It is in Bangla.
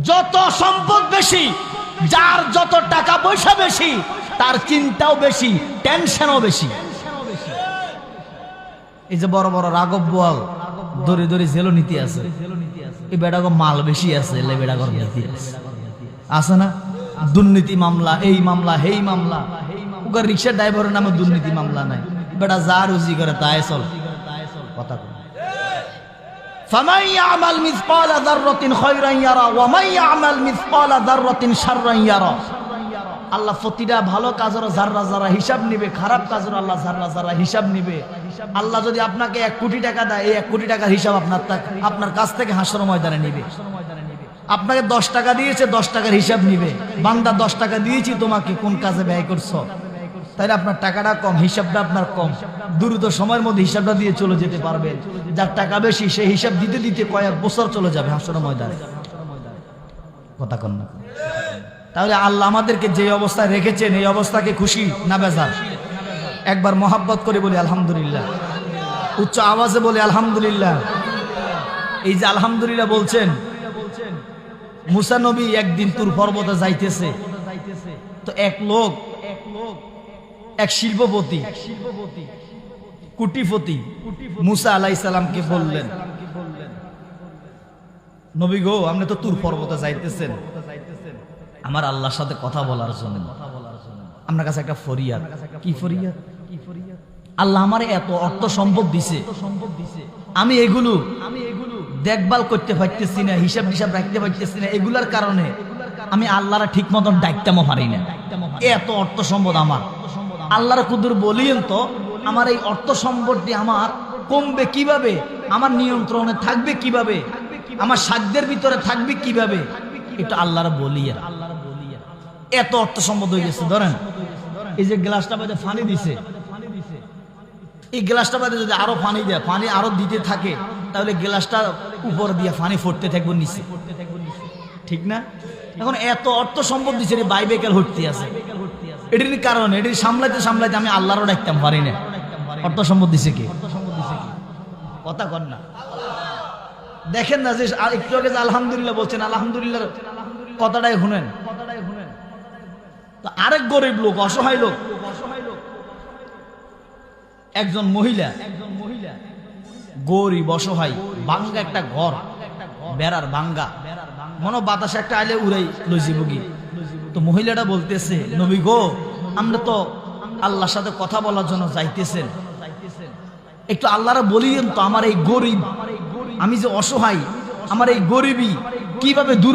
যত সম্পদ বেশি, যার যত টাকা পয়সা বেশি, তার চিন্তাও বেশি, টেনশনও বেশি। এই যে বড় বড় রাঘব বোয়াল দড়ি দড়ি জেলো নীতি আছে, এই বেড়াগো মাল বেশি আছে, এলে বেড়াগর নীতি আছে না? দুর্নীতি মামলা, এই মামলা, হেই মামলা। ওকে রিক্সা ড্রাইভারের নামে দুর্নীতি মামলা নাই, বেটা যা রুজি করে তাই চল। কথা কই ফামান ইয়ামাল মিসকালা যাররাতিন খায়রান ইয়ারা ওয়া মান ইয়ামাল মিসকালা যাররাতিন শাররান ইয়ারা। আল্লাহ প্রতিটা ভালো কাজের যারা যারা হিসাব নিবে, খারাপ কাজের আল্লাহ যারা যারা হিসাব নিবে। আল্লাহ যদি আপনাকে 1 কোটি টাকা দেয়, এই 1 কোটি টাকার হিসাব আপনার কাছ থেকে হাসর ময়দানে নিবে। আপনাকে 10 টাকা দিয়েছে, 10 টাকার হিসাব নিবে। বান্দা 10 টাকা দিয়েছি তোমাকে, কোন কাজে ব্যয় করছো? তাইলে আপনার টাকাটা কম, হিসাবটা আপনার কম। দ্রুত সময়ের মধ্যে হিসাবটা দিয়ে চলে যেতে পারবেন। যার টাকা বেশি সেই হিসাব দিতে দিতে কয়েক বছর চলে যাবে হাসর ময়দানে। কথা কন না? তাহলে আল্লাহ আমাদেরকে যে অবস্থায় রেখেছেন, এই অবস্থাকে খুশি না বেজার? একবার মহাব্বত করে বলি আলহামদুলিল্লাহ, উচ্চ আওয়াজে বলি আলহামদুলিল্লাহ। এই যে আলহামদুলিল্লাহ বলছেন, মুসা নবী একদিন তুর পর্বতে যাইতেছে, তো এক শিল্পপতি, কুটিপতি মুসা আলাইহিস সালামকে বললেন, নবী গো, আপনি তো তুর পর্বতে যাইতেছেন আমার আল্লাহর সাথে কথা বলার জন্য। আপনার কাছে একটা ফরিয়াদ। কি ফরিয়াদ? আল্লাহ আমার এত অর্থ সম্পদ দিছে, আমি এগুলো দেখভাল করতে পারতেছি না, হিসাব হিসাব রাখতে পারতেছি না। এগুলার কারণে আমি আল্লাহরা ঠিক মতন ডাকতেও পারি না। এত অর্থ সম্পদ আমার, আল্লাহর কুদুর বলিয়েন তো, আমার এই অর্থ সম্পদটি আমার কমবে কিভাবে, আমার নিয়ন্ত্রণে থাকবে কিভাবে, আমার সাধ্যের ভিতরে থাকবে কিভাবে, এটা আল্লাহর বলিয়া। এত অর্থ সম্পদ হয়ে গেছে। ধরেন এই যে গ্লাসটা বাদে পানি দিছে, এই গ্লাসটা বাদে যদি আরো পানি দেয়, পানি আরো দিতে থাকে, তাহলে গ্লাসটা উপর দিয়ে পানি ফুটতে থাকবে নিচে, ঠিক না? এখন এত অর্থ সম্পদ দিছে, বাইবেকাল হটতে আছে। এটির কারণে এটি সামলাইতে সামলাইতে আমি আল্লাহরও ডাকতাম পারি না। অর্থ সম্পদ দিছে কে? কথা কন না? দেখেন না যে একটু আগে যে আলহামদুলিল্লাহ বলছেন, আলহামদুলিল্লাহ কথাটাই শুনেন। তো আরেক গরিব লোক, অসহায় লোক, একজন মহিলা, গরিব অসহায়, ভাঙ্গা একটা ঘর, বেড়ার ভাঙ্গা, মনে বাতাসে একটা আইলে উড়াই লইছি বুগি। তো মহিলাটা বলতেছে, নবী গো, আমরা তো আল্লাহর সাথে কথা বলার জন্য যাইতেছেন, একটু আল্লাহরা বলিয়েন তো, আমার এই গরিব, আমি যে অসহায়, আমার এই গরিবই কিভাবে দূর